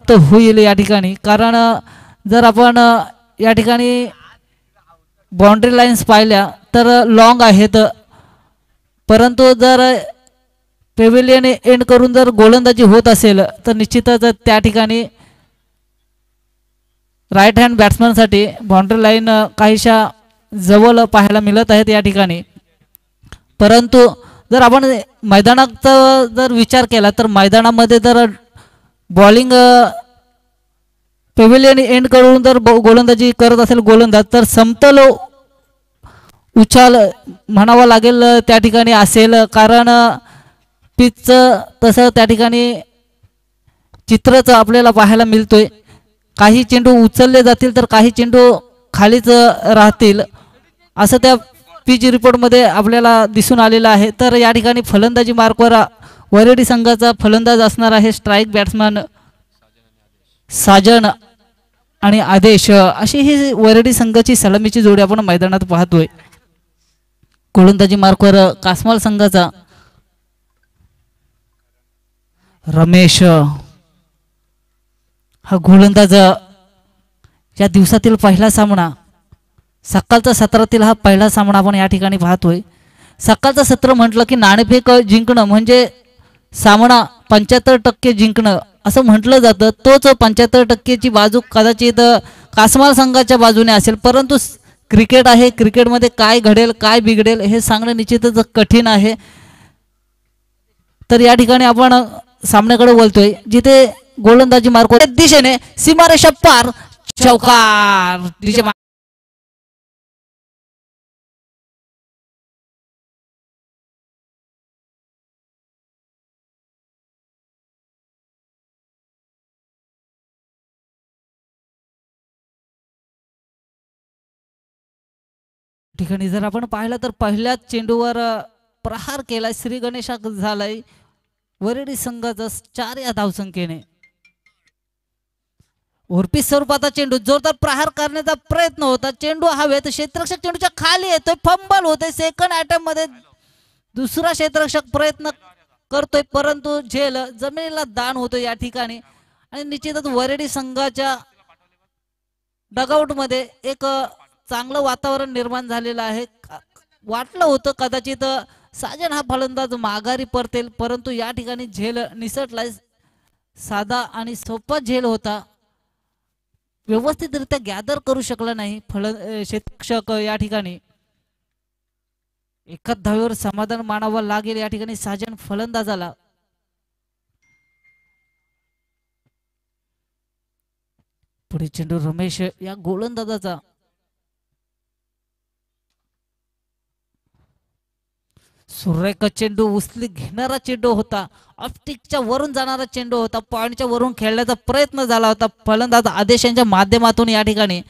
प्राप्त होईल या ठिकाणी। कारण जर आपण या ठिकाणी बाउंड्री लाईन्स पाहिल्या तर लॉंग आहेत, परंतु जर पेव्हिलियन एंड करून जर गोलंदाजी होत असेल तर निश्चितच त्या ठिकाणी राईट हँड बॅट्समनसाठी बाउंड्री लाईन काहीशा जवळ पाहायला मिळत आहेत या ठिकाणी। परंतु जर आपण मैदानाचा जर विचार केला तर मैदानामध्ये जर बॉलिंग पेव्हिलियन एंड करून जर गोलंदाजी करत असेल गोलंदाज तर समतल उछाल म्हणावा लागेल त्या ठिकाणी असेल। कारण पिचचं तसं त्या ठिकाणी चित्रच आपल्याला पाहायला मिळतोय। काही चेंडू उचलले जातील तर काही चेंडू खालीच राहतील असं त्या पिच रिपोर्टमध्ये आपल्याला दिसून आलेलं आहे। तर या ठिकाणी फलंदाजी मार्कवर वरेडी संघाचा फलंदाज असणार आहे स्ट्राईक बॅट्समन साजन आणि आदेश, अशी ही वरेडी संघाची सलामीची जोडी आपण मैदानात पाहतोय। गोलंदाजी मार्कवर कासमाल संघाचा रमेश हा गोलंदाज या दिवसातील पहिला सामना, सकाळचा सत्रातील हा पहिला सामना आपण या ठिकाणी पाहतोय। सकाळचं सत्र म्हटलं की नाणेफेक जिंकणं म्हणजे सामना 75% जिंकणं असं म्हटलं जातं। तोच 75%ची बाजू कदाचित कासमाल संघाच्या बाजूने असेल, परंतु क्रिकेट आहे, क्रिकेटमध्ये काय घडेल काय बिघडेल हे सांगणं निश्चितच कठीण आहे। तर या ठिकाणी आपण सामन्याकडे बोलतोय जिथे गोलंदाजी मार्क दिशेने सीमारेषा पार चौकार ठिकाणी जर आपण पाहिलं तर पहिल्याच चेंडूवर प्रहार केलाय श्री गणेशा झालाय वरेडी संघाचा 4 या धावसंख्येने। उर्पी स्वरूपाचा चेंडू जोरदार प्रहार करण्याचा प्रयत्न होता, चेंडू हवेत, क्षेत्ररक्षक चेंडूच्या खाली येतोय, फंबल होते। सेकंड अटेम्प्ट मध्ये दुसरा क्षेत्ररक्षक प्रयत्न करतोय परंतु झेल जमिनीला दान होतो या ठिकाणी आणि निश्चितच वरेडी संघाच्या डगआउट मध्ये एक चांगलं वातावरण निर्माण झालेलं आहे। वाटलं होतं कदाचित साजन हा फलंदाज माघारी परतेल, परंतु या ठिकाणी झेल निसटलाय। साधा आणि सोपा झेल होता, व्यवस्थितरित्या गॅदर करू शकला नाही क्षेत्ररक्षक। या ठिकाणी एकाच धावेवर समाधान मानावं लागेल या ठिकाणी साजन फलंदाजाला। पुढे चेंडू रमेश या गोलंदाजाचा सुरेख चेंडू उचली घेणारा चेंडू होता, ऑप्टिकच्या वरून जाणारा चेंडू होता, पॉइंटच्या वरून खेळण्याचा प्रयत्न झाला होता। फलंदाज आदेशांच्या माध्यमातून या ठिकाणी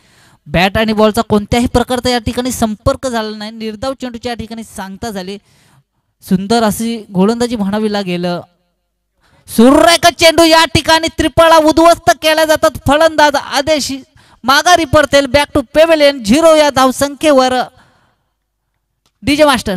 बॅट आणि बॉलचा कोणत्याही प्रकारचा या ठिकाणी संपर्क झाला नाही, निर्धाव चेंडूच्या या ठिकाणी सांगता झाली। सुंदर अशी गोलंदाजी म्हणावी लागेल। सुरेख चेंडू या ठिकाणी त्रिफळा उद्ध्वस्त केल्या जातात, फलंदाज आदेश माघारी परतेल। बॅक टू पेव्हिलियन 0 या धावसंख्येवर डीजे मास्टर।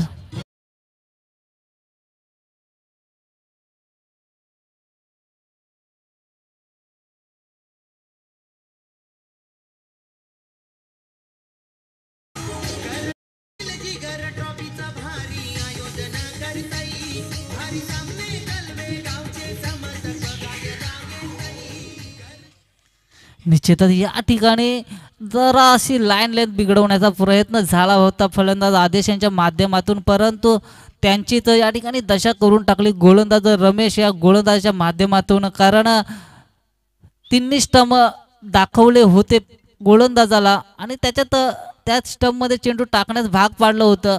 निश्चितच या ठिकाणी जरा अशी लाईन लेंथ बिघडवण्याचा प्रयत्न झाला होता फलंदाज आदेशांच्या माध्यमातून, परंतु त्यांची तर या ठिकाणी दशा करून टाकली गोलंदाज रमेश या गोलंदाजाच्या माध्यमातून। कारण तिन्ही स्टंप दाखवले होते गोलंदाजाला आणि त्याच्यात त्याच स्टंपमध्ये चेंडू टाकण्यास भाग पाडलं होतं।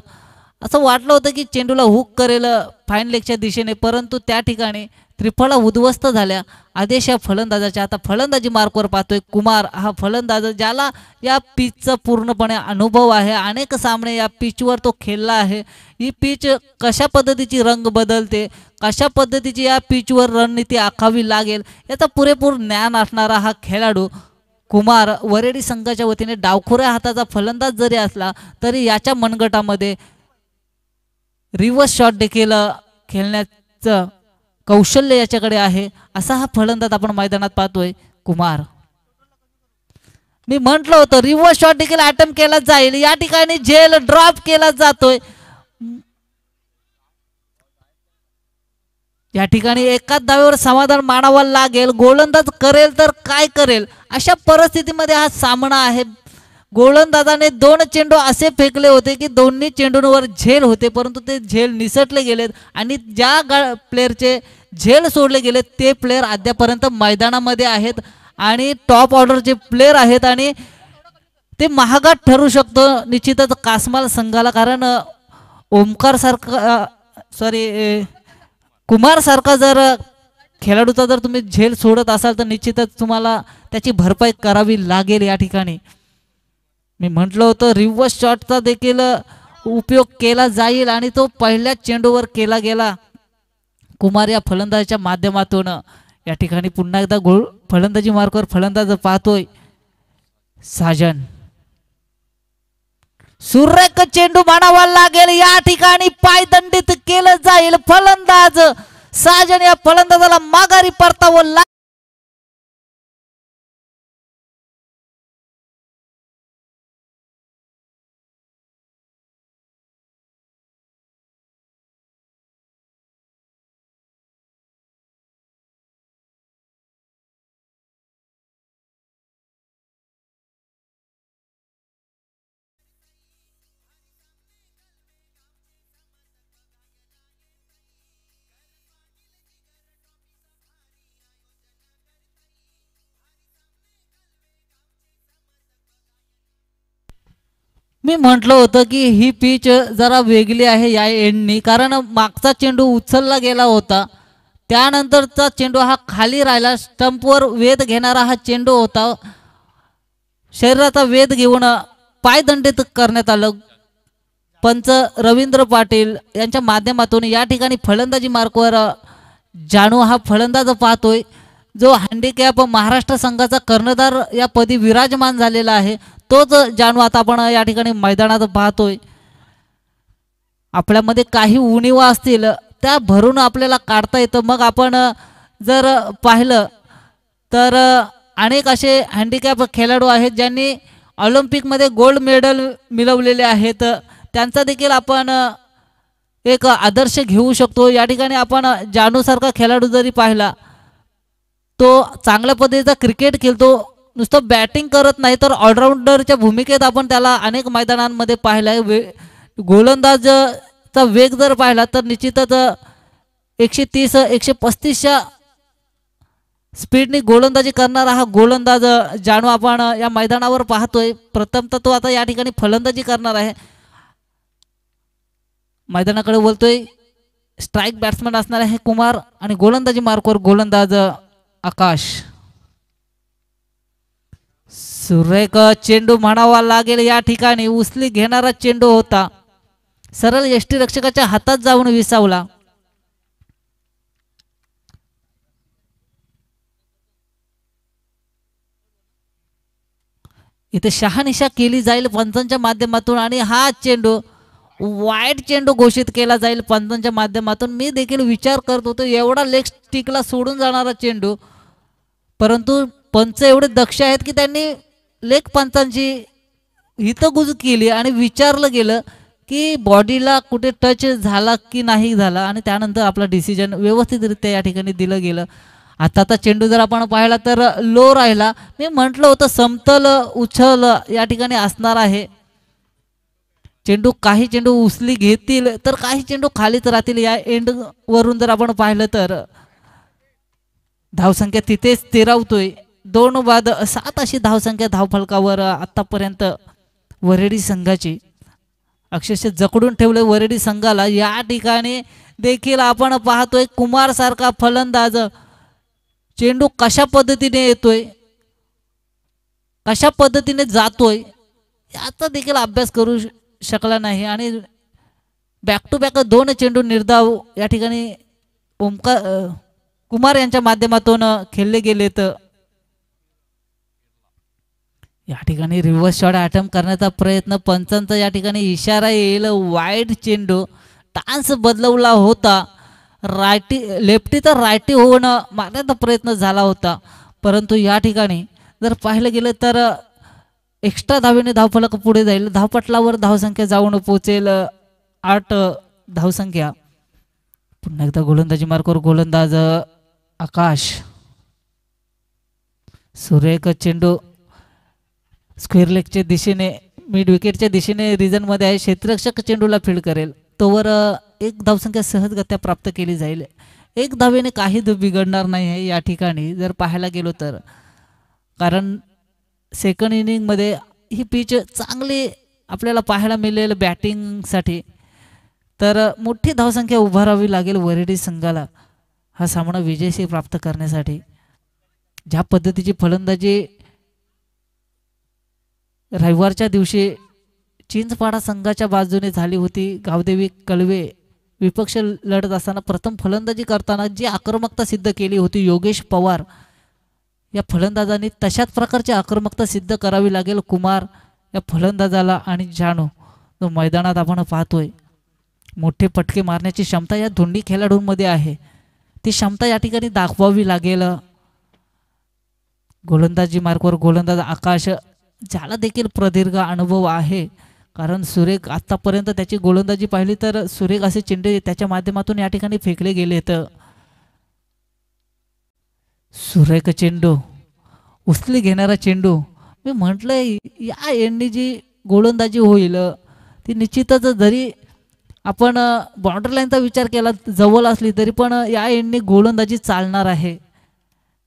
असं वाटलं होतं की चेंडूला हुक करेल फाईन लेगच्या दिशेने, परंतु त्या ठिकाणी त्रिफळा उद्ध्वस्त झाल्या आदेश या फलंदाजाच्या। आता फलंदाजी मार्कवर पाहतोय कुमार हा फलंदाज, ज्याला या पिचचा पूर्णपणे अनुभव आहे, अनेक सामने या पिचवर तो खेळला आहे। ही पिच कशा पद्धतीची रंग बदलते, कशा पद्धतीची या पिचवर रणनीती आखावी लागेल याचा पुरेपूर ज्ञान असणारा हा खेळाडू कुमार वरेडी संघाच्या वतीने डावखुऱ्या हाताचा फलंदाज जरी असला तरी याच्या मनगटामध्ये रिव्हर्स शॉट देखील खेळण्याचं कौशल्य याच्याकडे आहे असा हा फलंदाज आपण मैदानात पाहतोय कुमार. मी म्हटलं होतं रिव्हर्स शॉट देखील अटेम्प्ट केला जाईल. या ठिकाणी झेल ड्रॉप केला जातोय. या ठिकाणी एकाच धावेवर समाधान मानावं लागेल. गोलंदाज करेल तर काय करेल अशा परिस्थितीमध्ये हा सामना आहे. गोलंदाजाने 2 चेंडू असे फेकले होते की दोन्ही चेंडूंवर झेल होते, परंतु ते झेल निसटले गेलेत आणि ज्या प्लेअरचे झेल सोडले गेले ते प्लेअर अद्यापर्यंत मैदानामध्ये आहेत आणि टॉप ऑर्डरचे प्लेअर आहेत आणि ते महागात ठरू शकतं निश्चितच कासमाल संघाला. कारण ओमकार सारखा कुमार सारखा जर खेळाडूचा जर तुम्ही झेल सोडत असाल तर निश्चितच तुम्हाला त्याची भरपाई करावी लागेल. या ठिकाणी मी म्हटलं होतं रिव्हर्स शॉटचा देखील उपयोग केला जाईल आणि तो पहिल्या चेंडूवर केला गेला. कुमार या फलंदाजाच्या माध्यमातून या ठिकाणी पुन्हा एकदा गोल फलंदाजी मार्कवर फलंदाज पाहतोय साजन. सुरेख चेंडू मानावा लागेल. या ठिकाणी पायदंडित केलं जाईल. फलंदाज साजन या फलंदाजाला माघारी परतावं लागेल. मी म्हटलं होतं की ही पिच जरा वेगळी आहे या एंडनी, कारण मागचा चेंडू उचलला गेला होता, त्यानंतरचा चेंडू हा खाली राहिला. स्टंपवर वेध घेणारा हा चेंडू होता. शरीराचा वेध घेऊन पायदंडित करण्यात आलं. पंच रवींद्र पाटील यांच्या माध्यमातून या ठिकाणी फलंदाजी मार्कवर जानू हा फलंदाज पाहतोय, जो हँडिकॅप महाराष्ट्र संघाचा कर्णधार या पदी विराजमान झालेला आहे. तोच जानू आता आपण या ठिकाणी मैदानात पाहतोय. आपल्यामध्ये काही उणीवा असतील त्या भरून आपल्याला काढता येतं. मग आपण जर पाहिलं तर अनेक असे हँडिकॅप खेळाडू आहेत ज्यांनी ऑलिम्पिकमध्ये गोल्ड मेडल मिळवलेले आहेत. त्यांचा देखील आपण एक आदर्श घेऊ शकतो. या ठिकाणी आपण जानूसारखा खेळाडू जरी पाहिला, तो चांगल्या पद्धतीचा क्रिकेट खेळतो, नुसतं बॅटिंग करत नाही तर ऑलराऊंडरच्या भूमिकेत आपण त्याला अनेक मैदानांमध्ये पाहिलं आहे. गोलंदाजचा वेग जर पाहिला तर निश्चितच 130-135च्या स्पीडने गोलंदाजी करणारा हा गोलंदाज जानू आपण या मैदानावर पाहतोय. प्रथमतः तो आता या ठिकाणी फलंदाजी करणार आहे. मैदानाकडे बोलतोय. स्ट्राईक बॅट्समन असणार आहे कुमार आणि गोलंदाजी मार्कवर गोलंदाज आकाश. सुरेख चेंडू म्हणावा लागेल. या ठिकाणी उचली घेणारा चेंडू होता, सरळ यष्टीरक्षकाच्या हातात जाऊन विसावला. इथे शहानिशा केली जाईल पंचांच्या माध्यमातून आणि हा चेंडू वाईड चेंडू घोषित केला जाईल पंचांच्या माध्यमातून. मी देखील विचार करत होतो एवढा लेग स्टिकला सोडून जाणारा चेंडू, परंतु पंच एवढे दक्ष आहेत की त्यांनी लेग पंचांची हितगुज केली आणि विचारलं गेलं की बॉडीला कुठे टच झाला की नाही झाला आणि त्यानंतर आपला डिसिजन व्यवस्थितरित्या या ठिकाणी दिलं गेलं. आता चेंडू जर आपण पाहिला तर लो राहिला. मी म्हटलं होतं समतल उछल या ठिकाणी असणार आहे. चेंडू काही चेंडू उचली घेतील तर काही चेंडू खालीच राहतील. या एंड वरून जर आपण पाहिलं तर धावसंख्या तिथेच स्थिरावतोय. 2 बाद 7 अशी धावसंख्या धावफलकावर आतापर्यंत वरेडी संघाची. अक्षरशः जकडून ठेवले वरेडी संघाला. या ठिकाणी देखील आपण पाहतोय कुमार सारखा फलंदाज चेंडू कशा पद्धतीने येतोय, कशा पद्धतीने जातोय याचा देखील अभ्यास करू शकला नाही आणि बॅक टू बॅक 2 चेंडू निर्धाव या ठिकाणी कुमार यांच्या माध्यमातून खेळले गेलेत. या ठिकाणी रिव्हर्स शॉट अटेम्प्ट करण्याचा प्रयत्न, पंचांचा या ठिकाणी इशारा येईल. वाईड चेंडू टान्स बदलवला होता रायटी लेफ्टी तर रायटी होणं मारण्याचा प्रयत्न झाला होता, परंतु या ठिकाणी जर पाहिलं गेलं तर एक्स्ट्रा धावेने धावफलक पुढे जाईल, धावपटलावर धावसंख्या जाऊन पोहोचेल 8 धावसंख्या. पुन्हा एकदा गोलंदाजी मार्कवर गोलंदाज आकाश. सुरेख चेंडू स्क्वेअर लेगच्या दिशेने मिड विकेटच्या दिशेने रिजनमध्ये आहे. क्षेत्ररक्षक चेंडूला फील्ड करेल तोवर एक धावसंख्या सहजगत्या प्राप्त केली जाईल. एक धावेने काही बिघडणार नाही आहे या ठिकाणी जर पाहायला गेलो तर, कारण सेकंड इनिंगमध्ये ही पिच चांगली आपल्याला पाहायला मिळेल बॅटिंगसाठी. तर मोठी धावसंख्या उभारावी लागेल वरेडी संघाला हा सामना विजयशी प्राप्त करण्यासाठी. ज्या पद्धतीची फलंदाजी रविवारच्या दिवशी चिंचपाडा संघाच्या बाजूने झाली होती, गावदेवी कळवे विपक्ष लढत असताना प्रथम फलंदाजी करताना जी आक्रमकता सिद्ध केली होती योगेश पवार या फलंदाजांनी, तशाच प्रकारची आक्रमकता सिद्ध करावी लागेल कुमार या फलंदाजाला. आणि जानू जो मैदानात आपण पाहतोय मोठे पटके मारण्याची क्षमता या दोन्ही खेळाडूंमध्ये आहे, ती क्षमता या ठिकाणी दाखवावी लागेल. गोलंदाजी मार्कवर गोलंदाज आकाश, ज्याला देखील प्रदीर्घ अनुभव आहे, कारण सुरेख आतापर्यंत त्याची गोलंदाजी पाहिली तर सुरेख असे चेंडू त्याच्या माध्यमातून या ठिकाणी फेकले गेलेत. सुरेख चेंडू, उचली घेणारा चेंडू. मी म्हटलंय या एंडनी जी गोलंदाजी होईल ती निश्चितच, जरी आपण बाउंड्री लाईनचा विचार केला जवळ असली तरी पण या एंडनी गोलंदाजी चालणार आहे.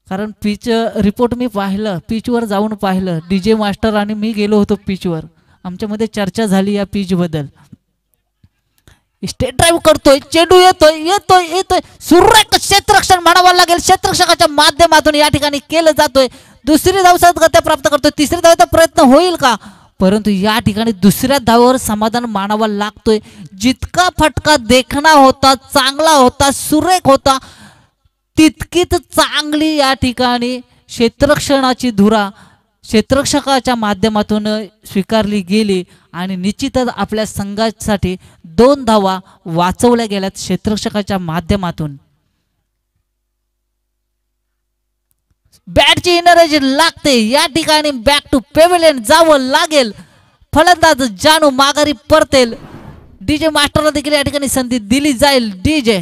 कारण पिच रिपोर्ट मी पाहिलं, पिचवर जाऊन पाहिलं, DJ मास्टर आणि मी गेलो होतो पिचवर, आमच्यामध्ये चर्चा झाली या पिच बद्दल. स्टेट ड्राईव्ह करतोय, चेंडू येतोय येतोय येतोय, सुरेख क्षेत्ररक्षण म्हणावं लागेल, क्षेत्ररक्षकाच्या माध्यमातून या ठिकाणी केलं जातोय. दुसरी धाव गत्या प्राप्त करतोय, तिसरी धावेचा प्रयत्न होईल का, परंतु या ठिकाणी दुसऱ्या धावेवर समाधान मानावा लागतोय. जितका फटका देखणा होता, चांगला होता, सुरेख होता, तितकीच चांगली या ठिकाणी क्षेत्ररक्षणाची धुरा क्षेत्ररक्षकाच्या माध्यमातून स्वीकारली गेली आणि निश्चितच आपल्या संघासाठी 2 धावा वाचवल्या गेल्यात क्षेत्ररक्षकाच्या माध्यमातून. बॅटची एनर्जी लागते या ठिकाणी, बॅक टू पेव्हिलियन जावं लागेल. फलंदाज जानू माघारी परतेल, DJ मास्टरला देखील या ठिकाणी संधी दिली जाईल. DJ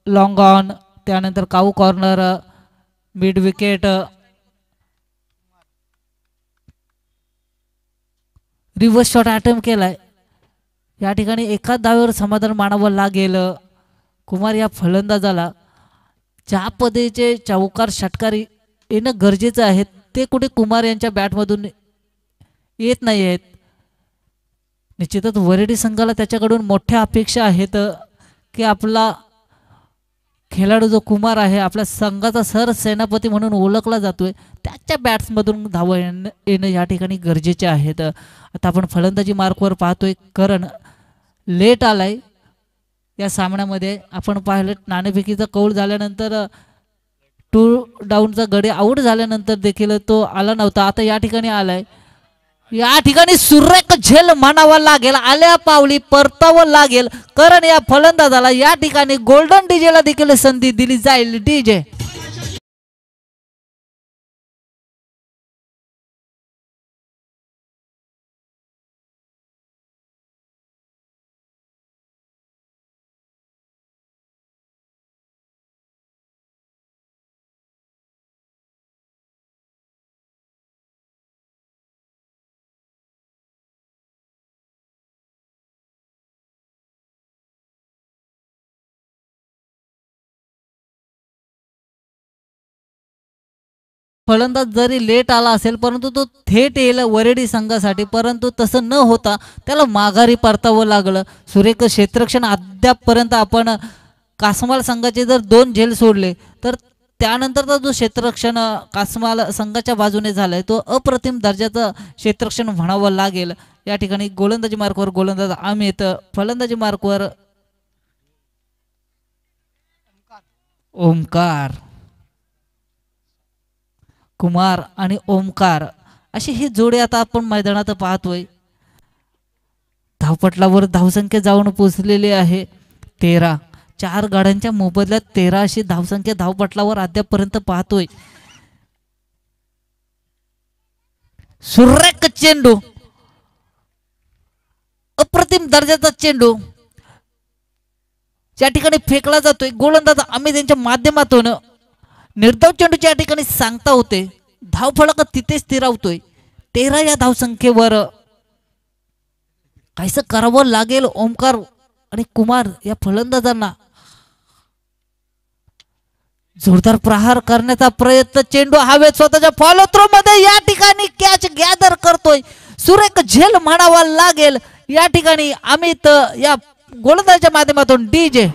लॉंग ऑन, त्यानंतर cow corner, mid wicket, reverse shot attempt केलाय. या ठिकाणी एकाच धावेवर समाधान मानावं लागेल कुमार या फलंदाजाला. ज्या पद्धतीचे चौकार षटकार येणं गरजेचं आहे ते कुठे कुमार यांच्या बॅटमधून येत नाही आहेत. निश्चितच वरेडी संघाला त्याच्याकडून मोठ्या अपेक्षा आहेत की आपला खेळाडू जो कुमार आहे, आपल्या संघाचा सर सेनापती म्हणून ओळखला जातोय, त्याच्या बॅट्समधून धावा येणं या ठिकाणी गरजेचे आहेत. आता आपण फलंदाजी मार्कवर पाहतोय, करण लेट आलाय या सामन्यामध्ये. आपण पाहिलं नाणेफेकीचा कौल झाल्यानंतर टू डाऊनचा गडी आऊट झाल्यानंतर देखील तो आला नव्हता. आता या ठिकाणी आलाय. या ठिकाणी सुरेख झेल म्हणावा लागेल. आल्या पावली परतावं लागेल, कारण या फलंदाजाला या ठिकाणी गोल्डन डीजेला देखील संधी दिली जाईल. डीजे फलंदाज जरी लेट आला असेल परंतु तो थेट येईल वरेडी संघासाठी, परंतु तसं न होता त्याला माघारी परतावं लागलं. सुरेख क्षेत्ररक्षण अद्यापपर्यंत आपण कासमाल संघाचे जर 2 झेल सोडले तर त्यानंतरचा जो क्षेत्ररक्षण कासमाल संघाच्या बाजूने झालाय तो अप्रतिम दर्जाचं क्षेत्ररक्षण म्हणावं लागेल. या ठिकाणी गोलंदाजी मार्कवर गोलंदाज अमित, फलंदाजी मार्कवर ओमकार. कुमार आणि ओमकार अशी ही जोडी आता आपण मैदानात पाहतोय. धावपटलावर धावसंख्या जाऊन पोहोचलेली आहे 13. 4 गाड्यांच्या मोबदल्यात 13 अशी धावसंख्या धावपटलावर अद्यापपर्यंत पाहतोय. सुरेख चेंडू, अप्रतिम दर्जाचा चेंडू ज्या ठिकाणी फेकला जातोय. गोलंदाज अमित यांच्या माध्यमातून निर्धाव चेंडूची या ठिकाणी सांगता होते. धावफलक तिथे स्थिरावतोय. 13 या धावसंख्येवर काहीसं करावं लागेल ओमकार आणि कुमार या फलंदाजांना. जोरदार प्रहार करण्याचा प्रयत्न, चेंडू हवेत स्वतःच्या फॉलो थ्रो मध्ये या ठिकाणी कॅच गॅदर करतोय. सुरेख झेल म्हणावा लागेल या ठिकाणी अमित या गोलंदाजाच्या माध्यमातून. डीजे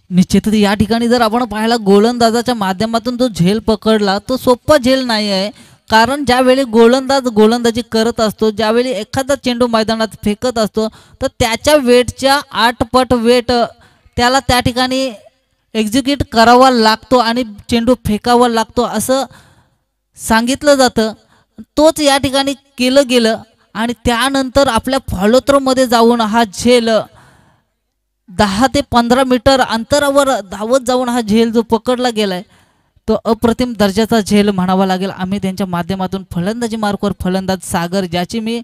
निश्चितच या ठिकाणी जर आपण पाहिला गोलंदाजाच्या माध्यमातून जो झेल पकडला तो सोपा झेल नाही आहे. कारण ज्यावेळी गोलंदाज गोलंदाजी करत असतो, ज्यावेळी एखादा चेंडू मैदानात फेकत असतो तर त्याच्या वेटच्या 8 पट वेट त्याला त्या ठिकाणी एक्झिक्यूट करावा लागतो आणि चेंडू फेकावा लागतो असं सांगितलं जातं. तोच या ठिकाणी केलं गेलं आणि त्यानंतर आपल्या फॉलो थ्रोमध्ये जाऊन हा झेल 10 ते 15 मीटर अंतरावर धावत जाऊन हा झेल जो पकडला गेलाय तो अप्रतिम दर्जाचा झेल म्हणावा लागेल. आम्ही त्यांच्या माध्यमातून फलंदाजी मार्कवर फलंदाज सागर, ज्याची मी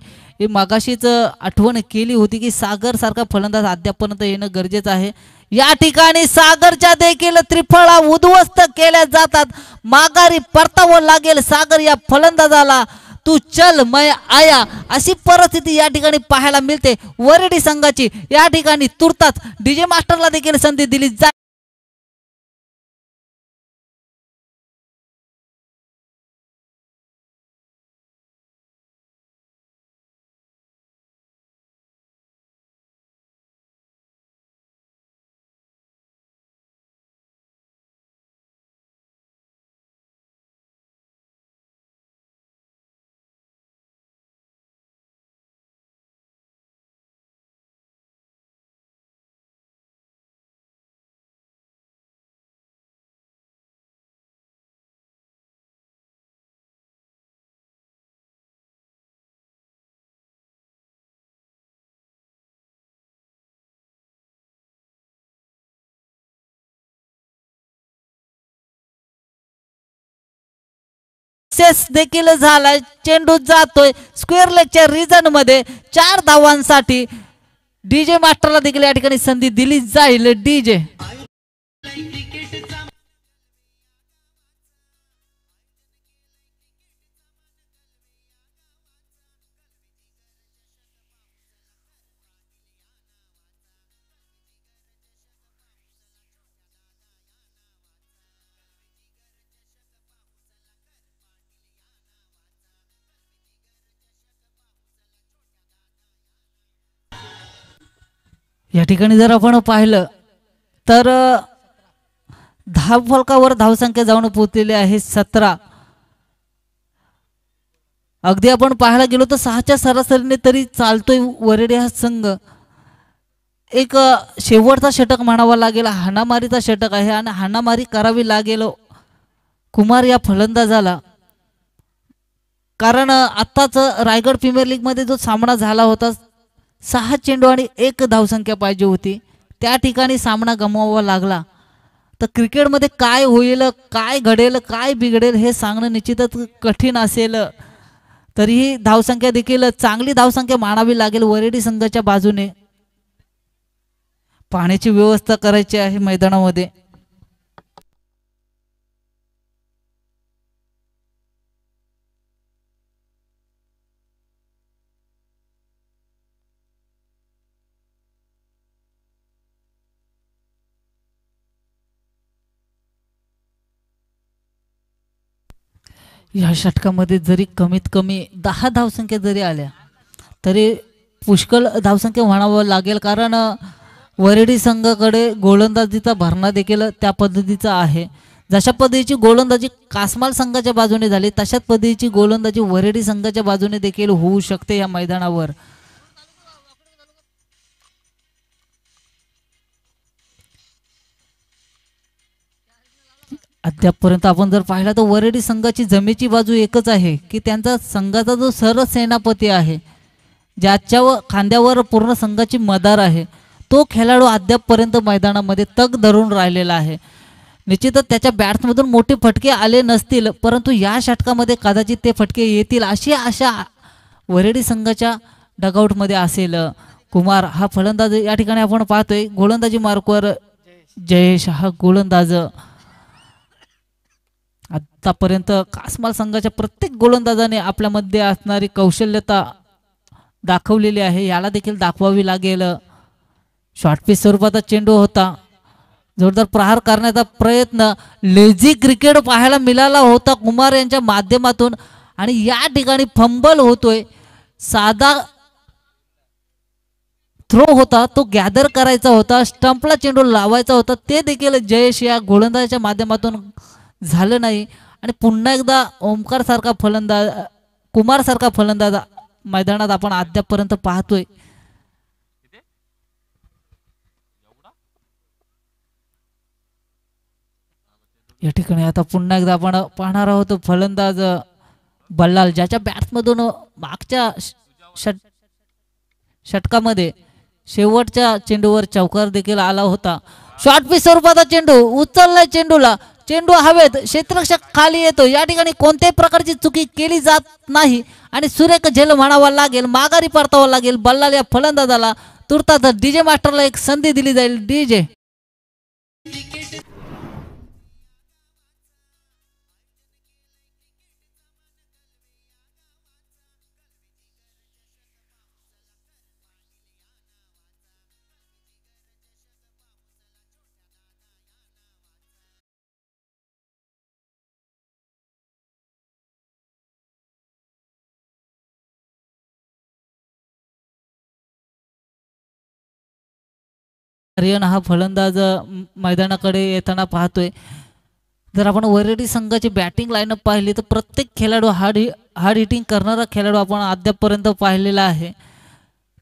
मागाशीच आठवण केली होती की सागर सारखा फलंदाज अद्यापर्यंत येणं गरजेचं आहे. या ठिकाणी सागरच्या देखील त्रिफळा उद्ध्वस्त केल्या जातात. माघारी परतावं लागेल सागर या फलंदाजाला. तू चल मैं आया अशी परिस्थिती या ठिकाणी पाहायला मिळते वरडी संघाची. या ठिकाणी तुर्तास डीजे मास्टरला देखील संधी दिली जाते. देखील झाला. चेंडू जातोय स्क्वेअर लेगच्या रिजन मध्ये 4 धावांसाठी. डीजे मास्टरला देखील या ठिकाणी संधी दिली जाईल. डीजे या ठिकाणी जर आपण पाहिलं तर धावफलकावर धावसंख्या जाऊन पोहोचलेली आहे 17. अगदी आपण पाहायला गेलो तर 6च्या सरासरीने तरी चालतोय वरळी हा संघ. एक शेवटचा षटक म्हणावा लागेल, हाणामारीचा षटक आहे आणि हाणामारी करावी लागेल कुमार या फलंदाजाला. कारण आत्ताच रायगड प्रीमियर लीग मध्ये जो सामना झाला होता 6 चेंडू आणि 1 धावसंख्या पाहिजे होती, त्या ठिकाणी सामना गमवावा लागला. तर क्रिकेटमध्ये काय होईल, काय घडेल, काय बिघडेल हे सांगणं निश्चितच कठीण असेल. तरीही धावसंख्या देखील चांगली धावसंख्या मानावी लागेल वरेडी संघाच्या बाजूने. पाण्याची व्यवस्था करायची आहे मैदानामध्ये. या षटकामध्ये जरी कमीत कमी 10 धावसंख्या जरी आल्या तरी पुष्कळ धावसंख्या म्हणावं लागेल. कारण वरेडी संघाकडे गोलंदाजीचा भरणा देखील त्या पद्धतीचा आहे. जशा पद्धतीची गोलंदाजी कासमाल संघाच्या बाजूने झाली तशाच पद्धतीची गोलंदाजी वरेडी संघाच्या बाजूने देखील होऊ शकते या मैदानावर. अद्यापपर्यंत आपण जर पाहिला तर वरेडी संघाची जमेची बाजू एकच आहे की त्यांचा संघाचा जो सरसेनापती आहे, ज्याच्या खांद्यावर पूर्ण संघाची मदार आहे, तो खेळाडू अद्यापपर्यंत मैदानामध्ये तग धरून राहिलेला आहे. निश्चितच त्याच्या बॅट्समधून मोठे फटके आले नसतील, परंतु या षटकामध्ये कदाचित ते फटके येतील अशी आशा वरेडी संघाच्या डगआउटमध्ये असेल. कुमार हा फलंदाज या ठिकाणी आपण पाहतोय. गोलंदाजी मार्कवर जयेश हा गोलंदाज. आतापर्यंत कासमाल संघाच्या प्रत्येक गोलंदाजाने आपल्यामध्ये असणारी कौशल्यता दाखवलेली आहे, याला देखील दाखवावी लागेल. शॉर्टपिच स्वरूपाचा चेंडू होता, जोरदार प्रहार करण्याचा प्रयत्न, लेझी क्रिकेट पाहायला मिळाला होता कुमार यांच्या माध्यमातून आणि या ठिकाणी फंबल होतोय. साधा थ्रो होता, तो गॅदर करायचा होता, स्टंपला चेंडू लावायचा होता, ते देखील जयेश या गोलंदाजाच्या माध्यमातून झालं नाही. आणि पुन्हा एकदा ओमकार सारखा फलंदाज, कुमार सारखा फलंदाज मैदानात आपण अद्यापपर्यंत पाहतोय. या ठिकाणी आता पुन्हा एकदा आपण पाहणार आहोत फलंदाज बल्लाल, ज्याच्या बॅट्समधून मागच्या षटकामध्ये शेवटच्या चेंडूवर चौकार देखील आला होता. शॉर्टपिच स्वरूपाचा चेंडू उचललाय, चेंडूला चेंडू हवेत, क्षेत्ररक्षक खाली येतो. या ठिकाणी कोणत्याही प्रकारची चुकी केली जात नाही आणि सुरेख झेल म्हणावा लागेल, माघारी परतावा लागेल बल्लाल या फलंदाजाला. तुर्तास डीजे मास्टरला एक संधी दिली जाईल. डीजे आर्यन हा फलंदाज मैदानाकडे येताना पाहतोय. जर आपण वरेडी संघाची बॅटिंग लाईनअप पाहिली तर प्रत्येक खेळाडू हार्ड हिटिंग करणारा खेळाडू आपण अद्यापपर्यंत पाहिलेला आहे.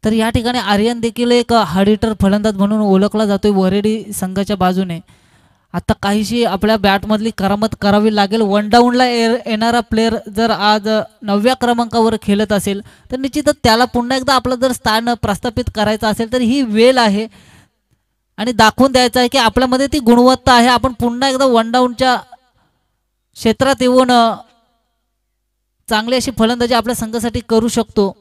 तर या ठिकाणी आर्यन देखील एक हार्ड हिटर फलंदाज म्हणून ओळखला जातोय वरेडी संघाच्या बाजूने. आता काहीशी आपल्या बॅटमधली करामत करावी लागेल. वन डाऊनला येणारा प्लेअर जर आज 9व्या क्रमांकावर खेळत असेल तर निश्चितच त्याला पुन्हा एकदा आपलं जर स्थान प्रस्थापित करायचं असेल तर ही वेळ आहे आणि दाखवून द्यायचं आहे की आपल्यामध्ये ती गुणवत्ता आहे. आपण पुन्हा एकदा वन डाऊनच्या क्षेत्रात येऊन चांगली अशी फलंदाजी आपल्या संघासाठी करू शकतो.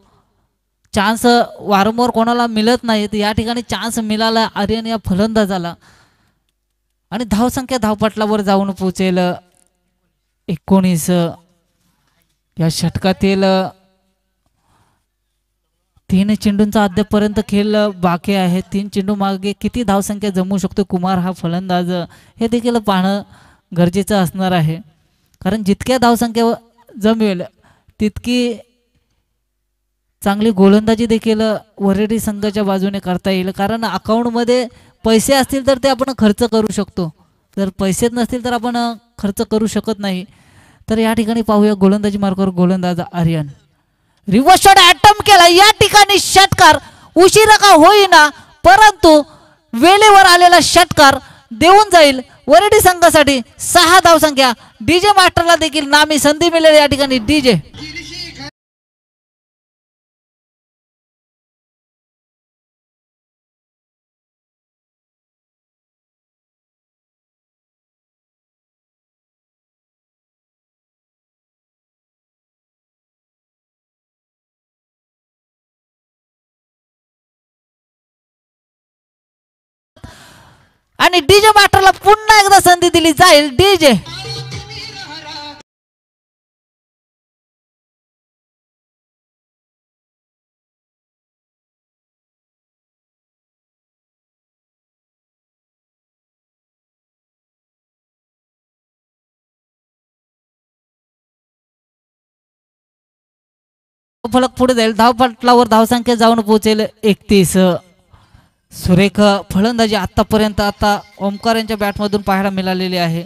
चान्स वारंवार कोणाला मिळत नाही, तर या ठिकाणी चान्स मिळाला आर्यन या फलंदाजाला आणि धावसंख्या धावपटलावर जाऊन पोहोचेल 19. या षटकातील 3 चेंडूंचा अद्यापपर्यंत खेळ बाकी आहे. 3 चेंडू मागे किती धावसंख्या जमवू शकतो कुमार हा फलंदाज हे देखील पाहणं गरजेचं असणार आहे. कारण जितक्या धावसंख्या जमेल तितकी चांगली गोलंदाजी देखील वरेडी संघाच्या बाजूने करता येईल, कारण अकाउंटमध्ये पैसे असतील तर ते आपण खर्च करू शकतो, जर पैसेच नसतील तर आपण खर्च करू शकत नाही. तर या ठिकाणी पाहूया गोलंदाजी मार्गावर गोलंदाज आर्यन रिव्हर्स शॉट अटेम्प्ट केला. या ठिकाणी षटकार उशिरा का होईना परंतु वेळेवर आलेला षटकार देऊन जाईल वरडी संघासाठी 6 धावसंख्या. डीजे मास्टरला देखील नामी संधी मिळेल. या ठिकाणी डीजे आणि डीजे मास्टरला पुन्हा एकदा संधी दिली जाईल. डीजे फलक पुढे जाईल. धावपटलावर धावसंख्या जाऊन पोहोचेल 31. सुरेख फलंदाजी आतापर्यंत आता ओमकार यांच्या बॅटमधून पाहायला मिळालेली आहे.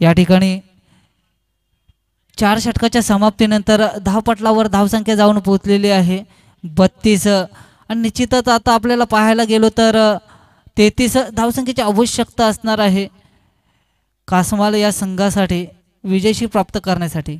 या ठिकाणी 4 षटकाच्या समाप्तीनंतर धावपटलावर धावसंख्या जाऊन पोहोचलेली आहे 32. आणि निश्चितच आता आपल्याला पाहायला गेलो तर 33 धावसंख्येची आवश्यकता असणार आहे कासमाल या संघासाठी विजयशी प्राप्त करण्यासाठी.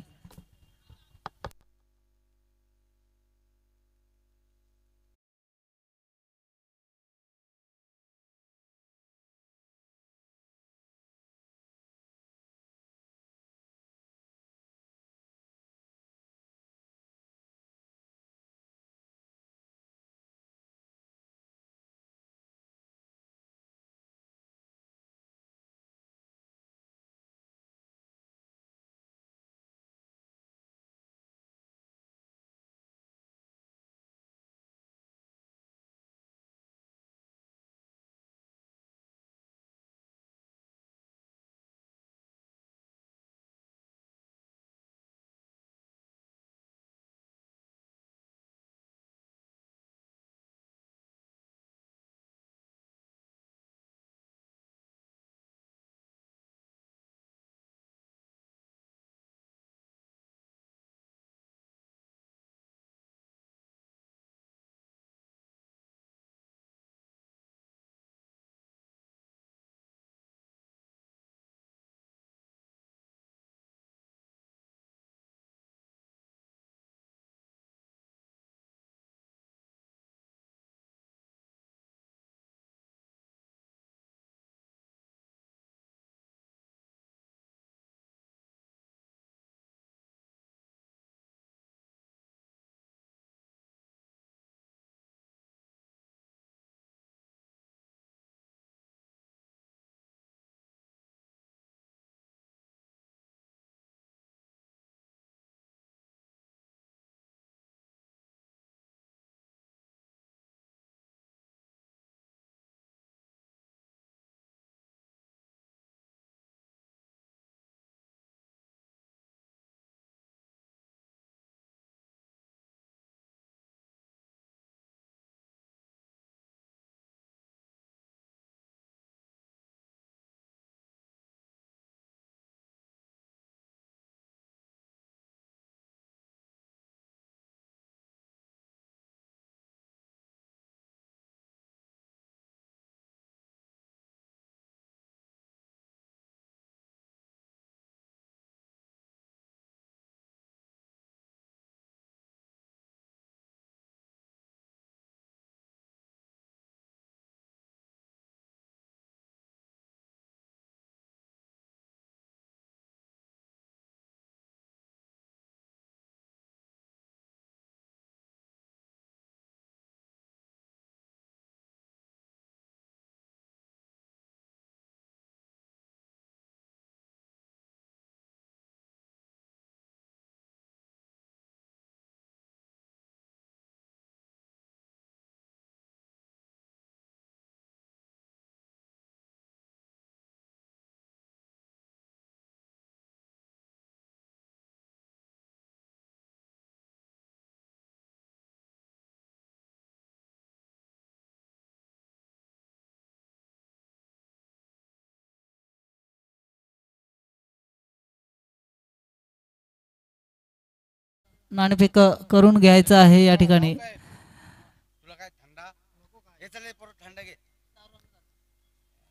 नाणेफेक करून घ्यायचं आहे या ठिकाणी.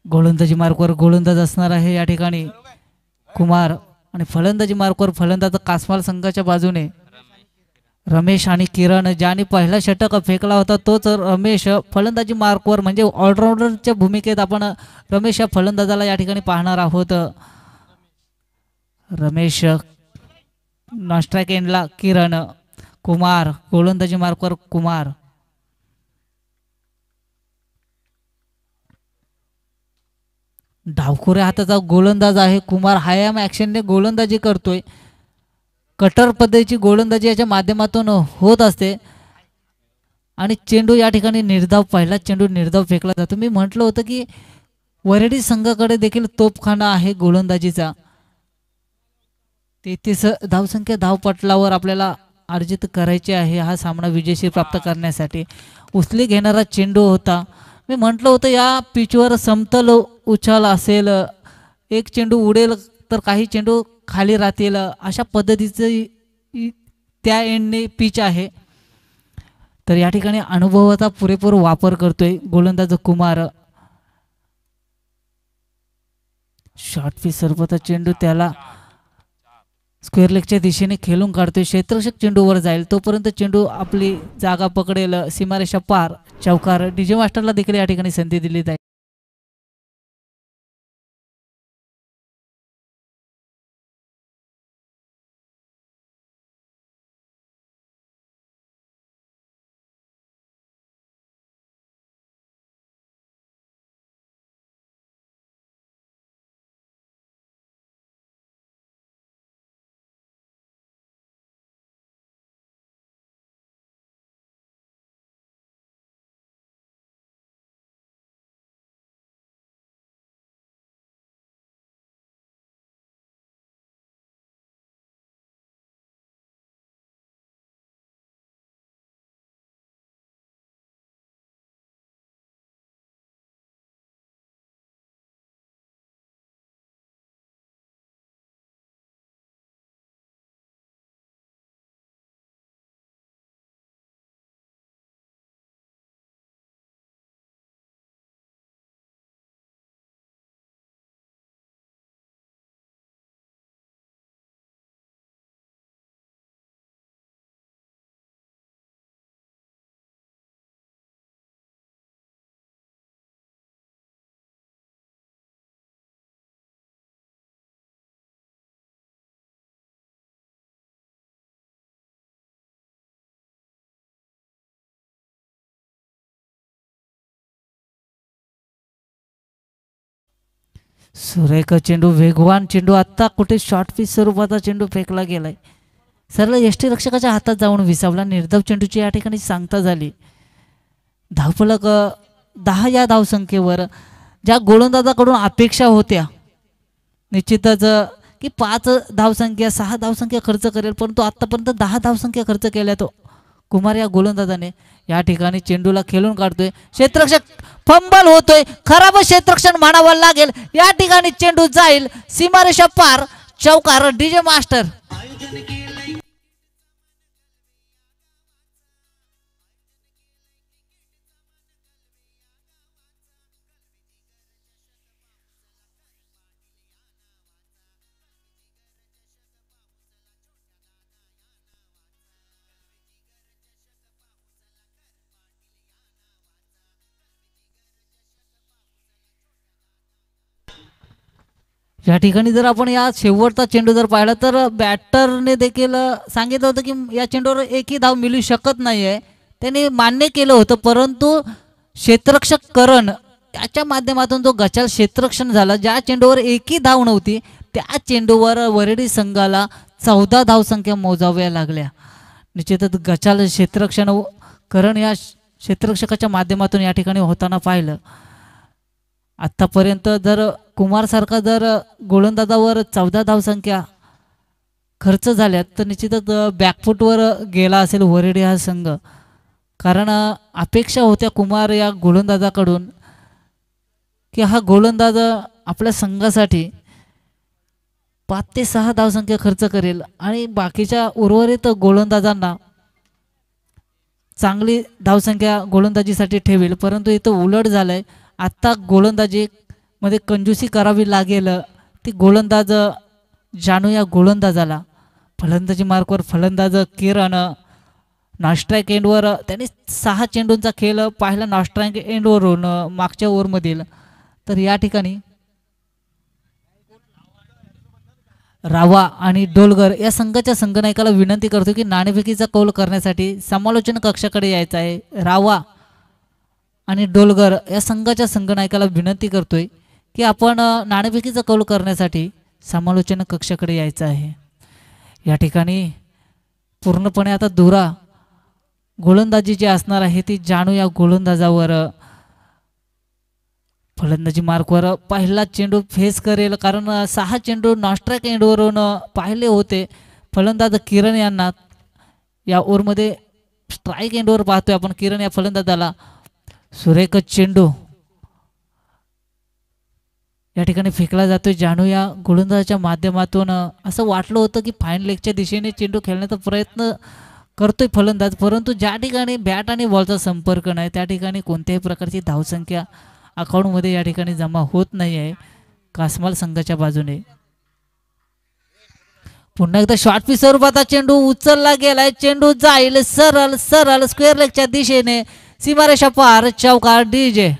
गोलंदाजी मार्कवर गोलंदाज असणार आहे या ठिकाणी कुमार आणि फलंदाजी मार्कवर फलंदाज कासमाल संघाच्या बाजूने रमेश आणि किरण. ज्याने पहिला षटक फेकला होता तोच रमेश फलंदाजी मार्कवर म्हणजे ऑलराऊंडरच्या भूमिकेत आपण रमेश या फलंदाजाला या ठिकाणी पाहणार आहोत. रमेश नॉन स्ट्राईक एंडला किरण. कुमार गोलंदाजी मार्कवर कुमार. डावखुऱ्या हाताचा गोलंदाज आहे कुमार. हायॅम ॲक्शनने गोलंदाजी करतोय. कटर पद्धतीची गोलंदाजी याच्या माध्यमातून होत असते आणि चेंडू या ठिकाणी निर्धाव पहिला चेंडू निर्धाव फेकला जातो. मी म्हटलं होतं की वरेडी संघाकडे देखील तोफखाना आहे गोलंदाजीचा. 33 धावसंख्या धावपटलावर आपल्याला अर्जित करायचे आहे हा सामना विजयशीर प्राप्त करण्यासाठी. उचली घेणारा चेंडू होता. मी म्हटलं होतं या पिचवर समतल उछाल असेल, एक चेंडू उडेल तर काही चेंडू खाली राहतील, अशा पद्धतीचं त्या एंडने पिच आहे. तर या ठिकाणी अनुभवाचा पुरेपूर वापर करतोय गोलंदाज कुमार. शॉर्ट पिच स्वरूपाचा चेंडू त्याला स्क्वेअर लेगच्या दिशेने खेळून काढतोय. क्षेत्ररक्षक चेंडूवर जाईल तोपर्यंत चेंडू आपली जागा पकडेल. सीमारेषा पार चौकार. डीजे मास्टरला देखील या ठिकाणी संधी दिली जाईल. सुरेख चेंडू, वेगवान चेंडू. आता कुठे शॉर्ट पिच स्वरूपाचा चेंडू फेकला गेलाय. सरळ यष्टी रक्षकाच्या हातात जाऊन विसावला. निर्धाव चेंडूची या ठिकाणी सांगता झाली. धावफलक 10 या धावसंख्येवर. ज्या गोलंदाजाकडून अपेक्षा होत्या निश्चितच की 5 धावसंख्या 6 धावसंख्या खर्च करेल, परंतु आतापर्यंत 10 धावसंख्या खर्च केल्या तो कुमार या गोलंदाजाने. या ठिकाणी चेंडूला खेळून काढतोय. क्षेत्ररक्षक फंबल होतोय. खराब क्षेत्ररक्षण म्हणावं लागेल. या ठिकाणी चेंडू जाईल सीमारेषा पार चौकार. डीजे मास्टर या ठिकाणी जर आपण या शेवटचा चेंडू जर पाहिला तर बॅटरने देखील सांगितलं होतं की या चेंडूवर एकही धाव मिळू शकत नाही आहे. त्यांनी मान्य केलं होतं, परंतु क्षेत्ररक्षक करण त्याच्या माध्यमातून जो गचाल क्षेत्ररक्षण झाला, ज्या चेंडूवर एकही धाव नव्हती त्या चेंडूवर वरेडी संघाला 14 धावसंख्या मोजाव्या लागल्या. निश्चितच गचाल क्षेत्ररक्षण करण या क्षेत्ररक्षकाच्या माध्यमातून या ठिकाणी होताना पाहिलं. आतापर्यंत जर कुमार सारखा जर गोलंदाजावर 14 धावसंख्या खर्च झाल्यात तर निश्चितच बॅकफुटवर गेला असेल वरेडी हा संघ. कारण अपेक्षा होत्या कुमार या गोलंदाजाकडून की हा गोलंदाज आपल्या संघासाठी 5 ते 6 धावसंख्या खर्च करेल आणि बाकीच्या उर्वरित गोलंदाजांना चांगली धावसंख्या गोलंदाजीसाठी ठेवेल. परंतु इथं उलट झालंय. आता गोलंदाजी मध्ये कंजूसी करावी लागेल. ती गोलंदाज जानू या गोलंदाजाला फलंदाजी मार्कवर फलंदाज किरण नॉनस्ट्राईक एंडवर त्यांनी 6 चेंडूंचा खेळ पाहिला नॉनस्ट्राईक एंडवरून मागच्या ओव्हरमधील. तर या ठिकाणी रावा आणि डोलगर या संघाच्या संघनायकाला विनंती करतो की नाणेफेकीचा कौल करण्यासाठी समालोचन कक्षाकडे यायचं आहे. रावा आणि डोलगर या संघाच्या संघनायकाला विनंती करतोय की आपण नाणेफेकीचा कौल करण्यासाठी समालोचन कक्षाकडे यायचं आहे. या ठिकाणी पूर्णपणे आता धुरा गोलंदाजी जी असणार आहे ती जानू या गोलंदाजावर फलंदाजी मार्कवर पहिला चेंडू फेस करेल. कारण 6 चेंडू नॉनस्ट्राईक एंडवरून पाहिले होते. फलंदाज किरण यांना या ओव्हरमध्ये स्ट्राईक एंडवर पाहतोय आपण. किरण या फलंदाजाला सुरेख चेंडू या ठिकाणी फेकला जातोय जानू या गोलंदाजाच्या माध्यमातून. असं वाटलं होतं की फाईन लेगच्या दिशेने चेंडू खेळण्याचा प्रयत्न करतोय फलंदाज, परंतु ज्या ठिकाणी बॅट आणि बॉलचा संपर्क नाही त्या ठिकाणी कोणत्याही प्रकारची धावसंख्या अकाउंटमध्ये या ठिकाणी जमा होत नाही आहे कासमाल संघाच्या बाजूने. पुन्हा एकदा शॉर्ट पिच स्वरूपाचा चेंडू उचलला गेलाय. चेंडू जाईल सरळ सरळ स्क्वेअर लेगच्या दिशेने सीमारेषा पार. चौकार डीजे.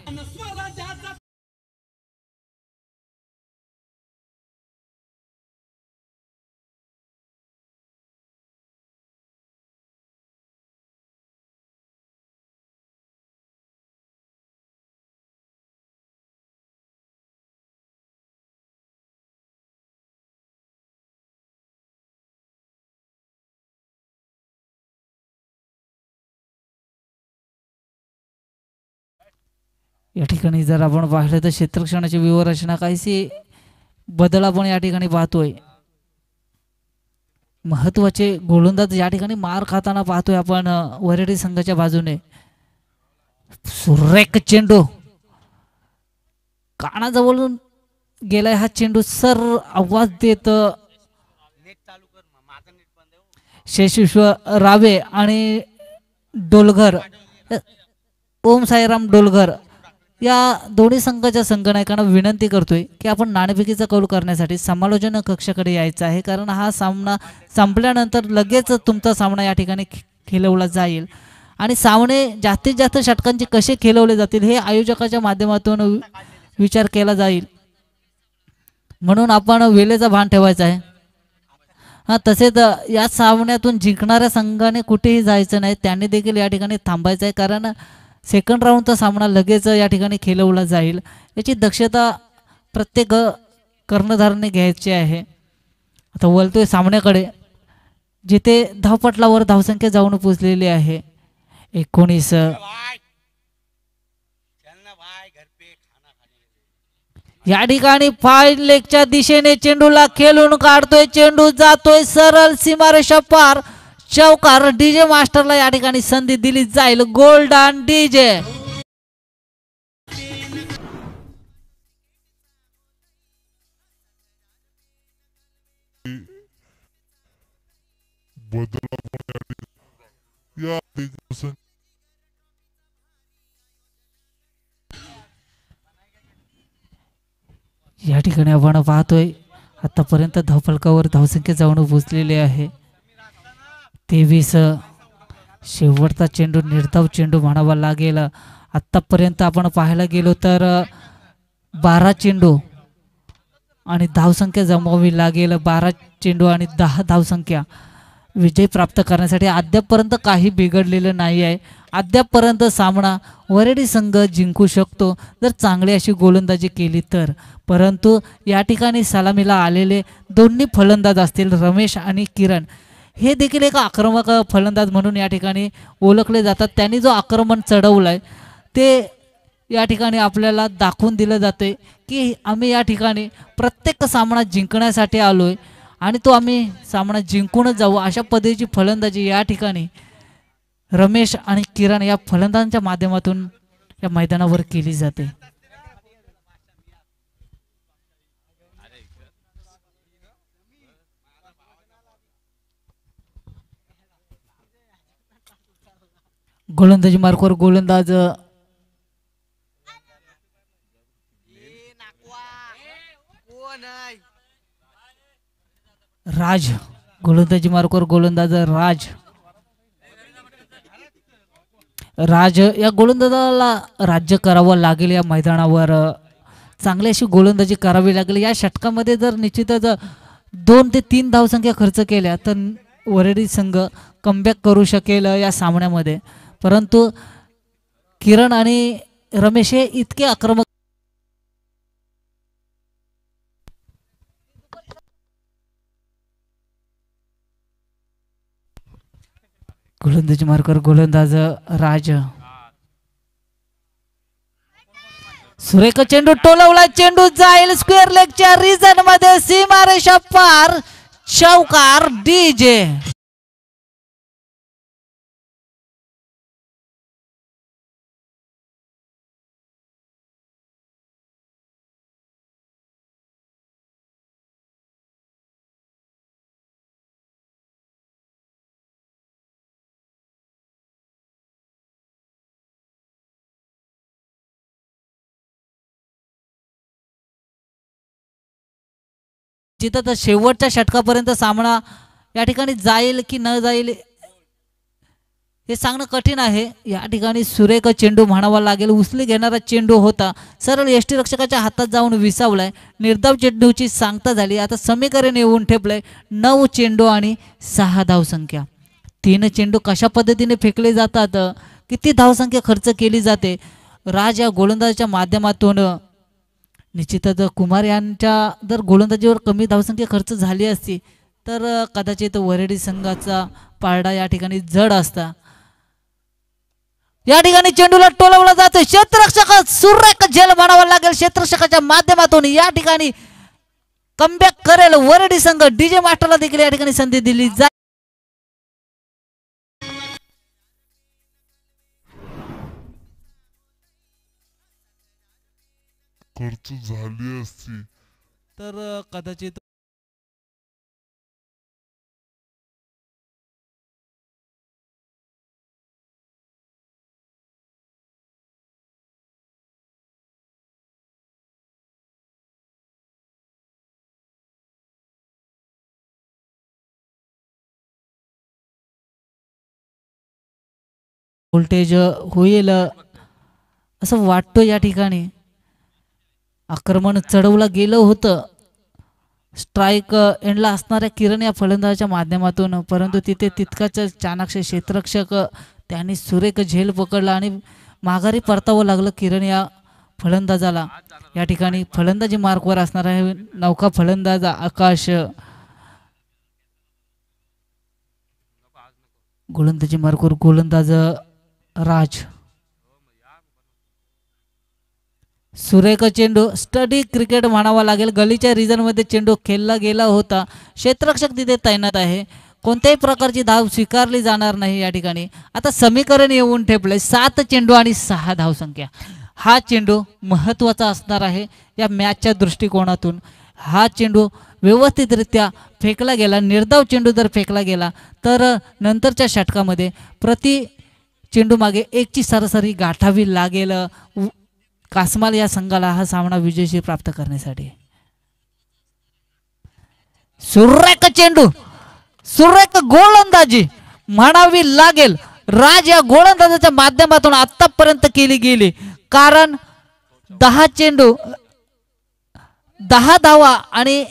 या ठिकाणी जर आपण पाहिलं तर क्षेत्ररक्षणाची व्यूहरचना काहीशी बदल आपण या ठिकाणी पाहतोय. महत्वाचे गोलंदाज या ठिकाणी मार खाताना पाहतोय आपण वरेडी संघाच्या बाजूने. सुरेख चेंडू कानाजवळून गेलाय हा चेंडू. सर आवाज देत शेषविश्व रावे आणि डोलगर ओम साईराम डोलगर या दोन्ही संघाच्या संघनायकांना विनंती करतोय की आपण नाणेफेकीचा कौल करण्यासाठी समालोचन कक्षाकडे यायचं आहे. कारण हा सामना संपल्यानंतर लगेच तुमचा सामना या ठिकाणी खेळवला जाईल आणि सामने जास्तीत जास्त षटकांचे कसे खेळवले जातील हे आयोजकाच्या माध्यमातून विचार केला जाईल. म्हणून आपण वेळेचा भान ठेवायचा आहे. तसेच या सामन्यातून जिंकणाऱ्या संघाने कुठेही जायचं नाही. त्यांनी देखील या ठिकाणी थांबायचं आहे. कारण सेकंड राऊंडचा सामना लगेच या ठिकाणी खेळवला जाईल. याची दक्षता प्रत्येक कर्णधाराने घ्यायची आहे. आता वळतोय सामन्याकडे जिथे धावपटलावर धावसंख्या जाऊन पोचलेली आहे 19. या ठिकाणी फाईन लेगच्या दिशेने चेंडूला खेळून काढतोय. चेंडू जातोय सरळ सीमारेषा पार. चौकार. डीजे मास्टरला या ठिकाणी संधी दिली जाईल. Golden DJ. या ठिकाणी आपण पाहतोय आतापर्यंत धावफलकावर धावसंख्या जाऊन पोचलेली आहे 23. शेवटचा चेंडू निर्धाव चेंडू म्हणावा लागेल. आतापर्यंत आपण पाहायला गेलो तर 12 चेंडू आणि धावसंख्या जमवावी लागेल. 12 चेंडू आणि 10 धावसंख्या विजय प्राप्त करण्यासाठी अद्यापपर्यंत काही बिघडलेलं नाही आहे. अद्यापपर्यंत सामना वरेडी संघ जिंकू शकतो जर चांगली अशी गोलंदाजी केली तर. परंतु या ठिकाणी सलामीला आलेले दोन्ही फलंदाज असतील रमेश आणि किरण हे देखील एक आक्रमक फलंदाज म्हणून या ठिकाणी ओळखले जातात. त्यांनी जो आक्रमण चढवलाय ते या ठिकाणी आपल्याला दाखवून दिलं जाते की आम्ही या ठिकाणी प्रत्येक सामना जिंकण्यासाठी आलोय आणि तो आम्ही सामना जिंकूनच जाऊ. अशा पद्धतीची फलंदाजी या ठिकाणी रमेश आणि किरण या फलंदाजांच्या माध्यमातून या मैदानावर केली जाते. गोलंदाजी मार्कवर गोलंदाज राज, गोलंदाजी मार्कवर गोलंदाज राज. राज या गोलंदाजाला राज्य करावं लागेल. या मैदानावर चांगली अशी गोलंदाजी करावी लागेल. या षटकामध्ये जर निश्चितच 2 ते 3 धावसंख्या खर्च केल्या तर वरळी संघ कमबॅक करू शकेल या सामन्यामध्ये. परंतु किरण आणि रमेश हे इतके आक्रमक गोलंदाजी मार्कवर गोलंदाज राज. सुरेख चेंडू टोलवला, चेंडू जाईल स्क्वेअर लेगच्या रिजन मध्ये, सीमारेषा पार, चौकार डीजे. जिथं शेवटच्या षटकापर्यंत सामना या ठिकाणी जाईल की न जाईल हे सांगणं कठीण आहे. या ठिकाणी सुरेख चेंडू म्हणावा लागेल. उचली घेणारा चेंडू होता, सरळ यष्टीरक्षकाच्या हातात जाऊन विसावलाय. निर्धाव चेंडूची सांगता झाली. आता समीकरण येऊन ठेपलंय 9 चेंडू आणि 6 धावसंख्या. 3 चेंडू कशा पद्धतीने फेकले जातात, किती धावसंख्या खर्च केली जाते. राज या गोलंदाजाच्या माध्यमातून निश्चितच कुमार यांच्या जर गोलंदाजीवर कमी धावसंख्या खर्च झाली असती तर कदाचित वरळी संघाचा पारडा या ठिकाणी जड असता. या ठिकाणी चेंडूला टोलवला जातो. क्षेत्ररक्षक सुरेख झेल म्हणावा लागेल. क्षेत्ररक्षकाच्या माध्यमातून या ठिकाणी कमबॅक करेल वरळी संघ. डीजे मास्टरला देखील या ठिकाणी संधी दिली जाईल. खर्च झाली असती तर कदाचित व्होल्टेज होईल असं वाटतं. या ठिकाणी आक्रमण चढवलं गेलं होतं स्ट्राईक एंडला असणाऱ्या किरण या फलंदाजाच्या माध्यमातून, परंतु तिथे तितकाच चाणाक्ष क्षेत्ररक्षक त्यांनी सुरेख झेल पकडला आणि माघारी परतावं लागलं किरण या फलंदाजाला. या ठिकाणी फलंदाजी मार्कवर असणार आहे नौका फलंदाज आकाश. गोलंदाजी मार्कवर गोलंदाज राज. सुरेख चेंडू, स्टडी क्रिकेट म्हणावा लागेल. गलीच्या रिजन मध्ये चेंडू खेळला गेला होता. क्षेत्ररक्षक तिथे तैनात आहे. कोणत्याही प्रकारची धाव स्वीकारली जाणार नाही. या ठिकाणी आता समीकरण येऊन ठेपले 7 चेंडू आणि 6 धावसंख्या. हा चेंडू महत्त्वाचा असणार आहे या मॅचच्या दृष्टिकोनातून. हा चेंडू व्यवस्थितरित्या फेकला गेला, निर्धाव चेंडू जर फेकला गेला तर नंतरच्या षटकामध्ये प्रति चेंडू मागे 1 ची सरासरी गाठावी लागेल कासमाल या संघाला हा सामना विजयशी प्राप्त करण्यासाठी. सुरेख चेंडू, सुरेख गोलंदाजी म्हणावी लागेल. राज या गोलंदाजाच्या माध्यमातून आतापर्यंत केली गेली, कारण 10 चेंडू 10 धावा आणि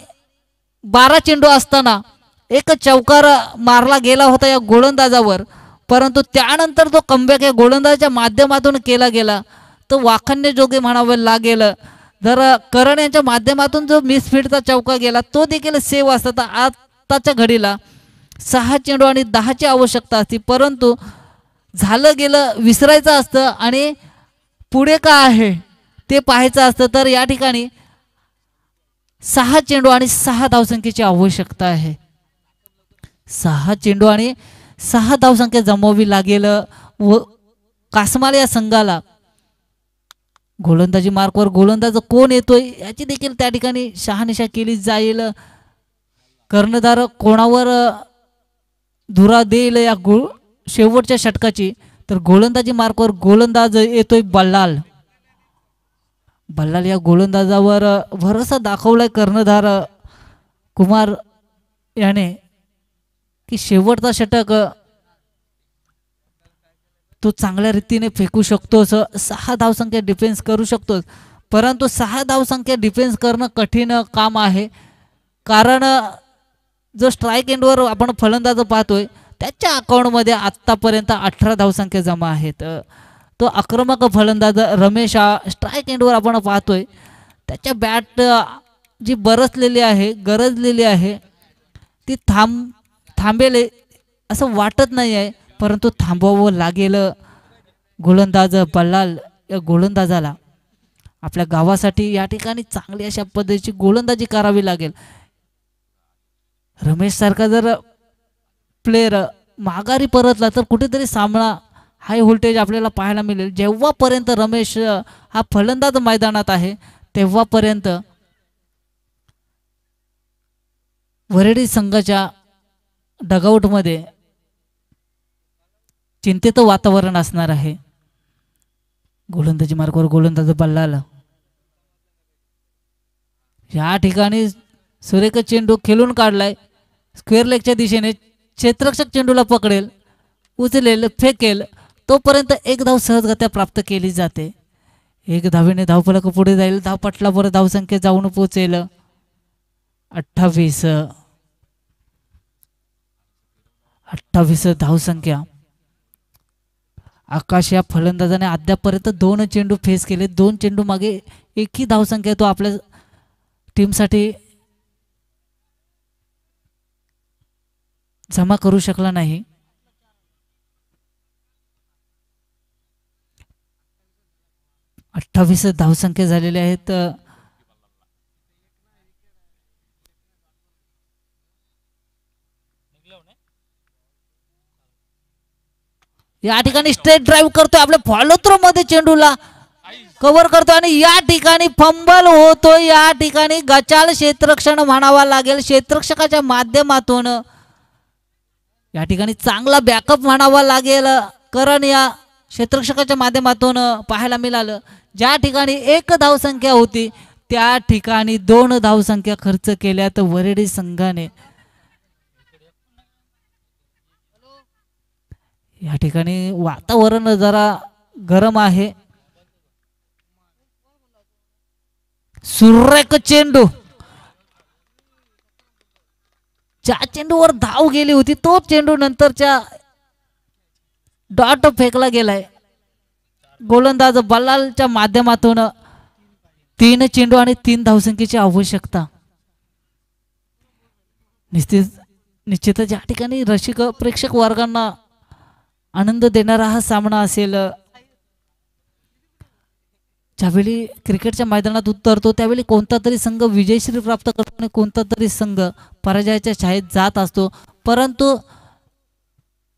12 चेंडू असताना एक चौकार मारला गेला होता या गोलंदाजावर. परंतु त्यानंतर तो कमबॅक या गोलंदाजाच्या माध्यमातून केला गेला तो वाखाणण्याजोगे म्हणावे लागेल. जर करण यांच्या माध्यमातून जो मिसफिटचा चौका गेला तो देखील सेव असता. तर आताच्या घडीला 6 चेंडू आणि 10 ची आवश्यकता असती, परंतु झालं गेलं विसरायचं असतं आणि पुढे काय आहे ते पाहायचं असतं. तर या ठिकाणी 6 चेंडू आणि 6 धावसंख्येची आवश्यकता आहे. 6 चेंडू आणि 6 धावसंख्या जमवावी लागेल व कासमाल या संघाला. गोलंदाजी मार्कवर गोलंदाज कोण येतोय याची देखील त्या ठिकाणी शहानिशा केली जाईल. कर्णधार कोणावर धुरा देईल या शेवटच्या षटकाची तर गोलंदाजी मार्कवर गोलंदाज येतोय बल्लाल. बल्लाल या गोलंदाजावर भरोसा दाखवलाय कर्णधार कुमार याने की शेवटचा षटक तो चांगल्या रीतीने फेकू शकतोस, 6 धावसंख्या डिफेन्स करू शकतोस. परंतु 6 धावसंख्या डिफेन्स करणं कठीण काम आहे, कारण जो स्ट्राईक एंडवर आपण फलंदाज पाहतोय त्याच्या अकाउंटमध्ये आत्तापर्यंत 18 धावसंख्या जमा आहेत. तो आक्रमक फलंदाज रमेश स्ट्राईक एंडवर आपण पाहतोय त्याच्या बॅट जी बरसलेली आहे, गरजलेली आहे, ती थांबेल असं वाटत नाही आहे, परंतु थांबवावं लागेल. गोलंदाज बल्लाल या गोलंदाजाला आपल्या गावासाठी या ठिकाणी चांगली अशा पद्धतीची गोलंदाजी करावी लागेल. रमेश सारखा जर प्लेयर माघारी परतला तर कुठेतरी सामना हाय व्होल्टेज आपल्याला पाहायला मिळेल. जेव्हापर्यंत रमेश हा फलंदाज मैदानात आहे तेव्हापर्यंत वरेडी संघाच्या डगआउटमध्ये चिंतेचं वातावरण असणार आहे. गोलंदाजी मार्गावर गोलंदाज बल्लाल या ठिकाणी सुरेख चेंडू खेळून काढलाय स्क्वेअर लेगच्या दिशेने. क्षेत्ररक्षक चेंडूला पकडेल, उचलेल, फेकेल, तोपर्यंत एक धाव सहजगत्या प्राप्त केली जाते. एक धावेने धावफलक पुढे जाईल. धावपटलावर धावसंख्या जाऊन पोहोचेल 28 धावसंख्या. आकाश या फलंदाजाने अद्यापर्यंत 2 चेंडू फेस केले. 2 चेंडू मागे एकही धावसंख्या तो आपल्या टीमसाठी जमा करू शकला नाही. अठ्ठावीस धावसंख्या झालेल्या आहेत. या ठिकाणी स्ट्रेट ड्राईव्ह करतोय, आपल्या फॉलो थ्रो मध्ये चेंडूला कव्हर करतो आणि या ठिकाणी फंबल होतो. या ठिकाणी गचाल क्षेत्ररक्षण म्हणावा लागेल. क्षेत्ररक्षकाच्या माध्यमातून या ठिकाणी चांगला बॅकअप म्हणावा लागेल, कारण या क्षेत्ररक्षकाच्या माध्यमातून पाहायला मिळालं ज्या ठिकाणी 1 धावसंख्या होती त्या ठिकाणी 2 धावसंख्या खर्च केल्यात वरेडी संघाने. या ठिकाणी वातावरण जरा गरम आहे. सुरेख चेंडू, ज्या चेंडूवर धाव गेली होती तो चेंडू नंतरच्या डॉट फेकला गेलाय. गोलंदाज बल्लालच्या माध्यमातून 3 चेंडू आणि 3 धावसंख्येची आवश्यकता. निश्चितच या ठिकाणी रसिक प्रेक्षक वर्गांना आनंद देणारा हा सामना असेल. ज्यावेळी क्रिकेटच्या मैदानात उतरतो त्यावेळी कोणता तरी संघ विजयश्री प्राप्त करतो आणि कोणता तरी संघ पराजयाच्या छायेत जात असतो, परंतु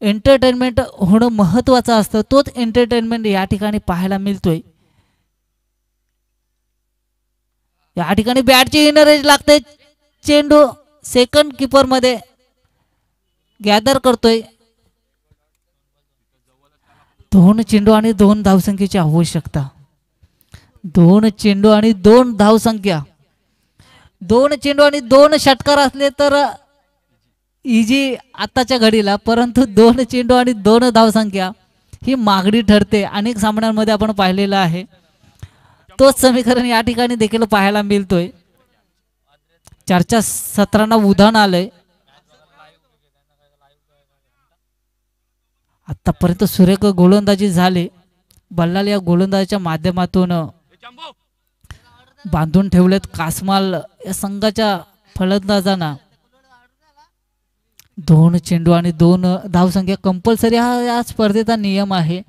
एंटरटेनमेंट होणं महत्त्वाचं असतं. तोच एंटरटेनमेंट या ठिकाणी पाहायला मिळतोय. या ठिकाणी बॅटची इनर एज लागते. चेंडू सेकंड कीपर मध्ये गॅदर करतोय. 2 चेंडू आणि 2 धावसंख्येची आवश्यकता. 2 चेंडू आणि 2 धावसंख्या. 2 चेंडू आणि 2 षटकार असले तर इजी आताच्या घडीला, परंतु 2 चेंडू आणि 2 धावसंख्या ही मागणी ठरते. अनेक सामन्यांमध्ये आपण पाहिलेलं आहे. तोच समीकरण या ठिकाणी देखील पाहायला मिळतोय. चर्चा सत्रांना उधाण आलंय. आतापर्यंत सुरेख गोलंदाजी झाले. बल्लाल या गोलंदाजीच्या माध्यमातून बांधून ठेवलेत कासमाल या संघाच्या फलंदाजांना. 2 चेंडू आणि 2 धावसंख्या कंपल्सरी हा या स्पर्धेचा नियम आहे.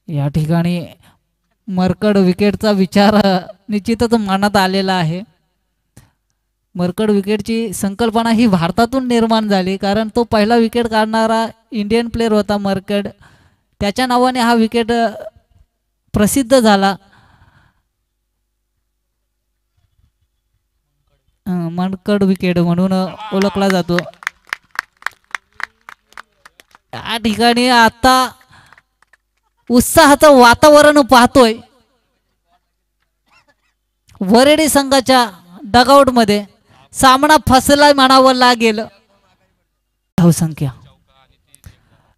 या ठिकाणी मरकड विकेटचा विचार निश्चितच मनात आलेला आहे. मरकड विकेटची संकल्पना ही भारतातून निर्माण झाली, कारण तो पहिला विकेट काढणारा इंडियन प्लेअर होता मरकड. त्याच्या नावाने हा विकेट प्रसिद्ध झाला. मनकड विकेट म्हणून ओळखला जातो. या ठिकाणी आता उत्साहाचं वातावरण पाहतोय वरेडी संघाच्या डगआउट मध्ये. सामना फसला म्हणावं लागेल. धावसंख्या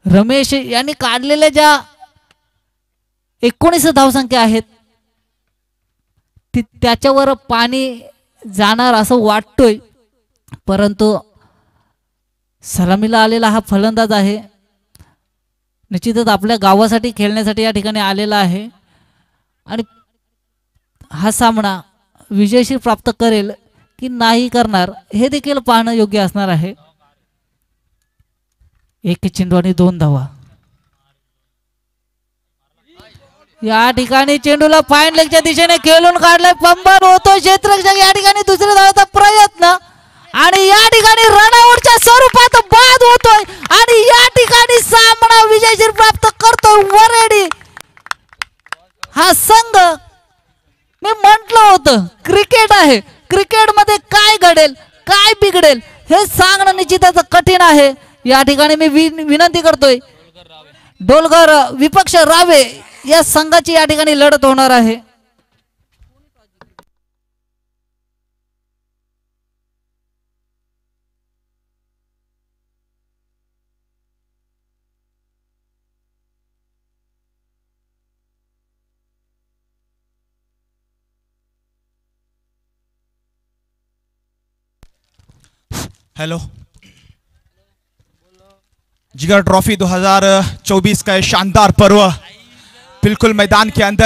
रमेश यांनी काढलेल्या ज्या 19 धावसंख्या आहेत त्याच्यावर पाणी जाणार असं वाटतोय, परंतु सलामीला आलेला हा फलंदाज आहे. निश्चितच आपल्या गावासाठी खेळण्यासाठी या ठिकाणी आलेला आहे आणि हा सामना विजयश्री प्राप्त करेल की नाही करणार हे देखील पाहणं योग्य असणार आहे. एक चेंडू आणि 2 धावा. या ठिकाणी चेंडूला फाईन लेगच्या दिशेने खेळून काढलाय. पंबन होतो क्षेत्ररक्षक. या ठिकाणी दुसऱ्या धावाचा प्रयत्न आणि या ठिकाणी रनआउटच्या स्वरूपात बाद होतोय आणि या ठिकाणी सामना विजयश्री प्राप्त करतोय वरेडी हा संघ. मी म्हटलं होतं क्रिकेट आहे, क्रिकेट मध्ये काय घडेल काय बिघडेल हे सांगणं निश्चितच कठीण आहे. या ठिकाणी मी विनंती करतोय डोलगर विपक्ष रावे या संघाची या ठिकाणी लढत होणार आहे. हेलो, जिगर ट्रॉफी 2024 का ये शानदार पर्व बिल्कुल मैदान के अंदर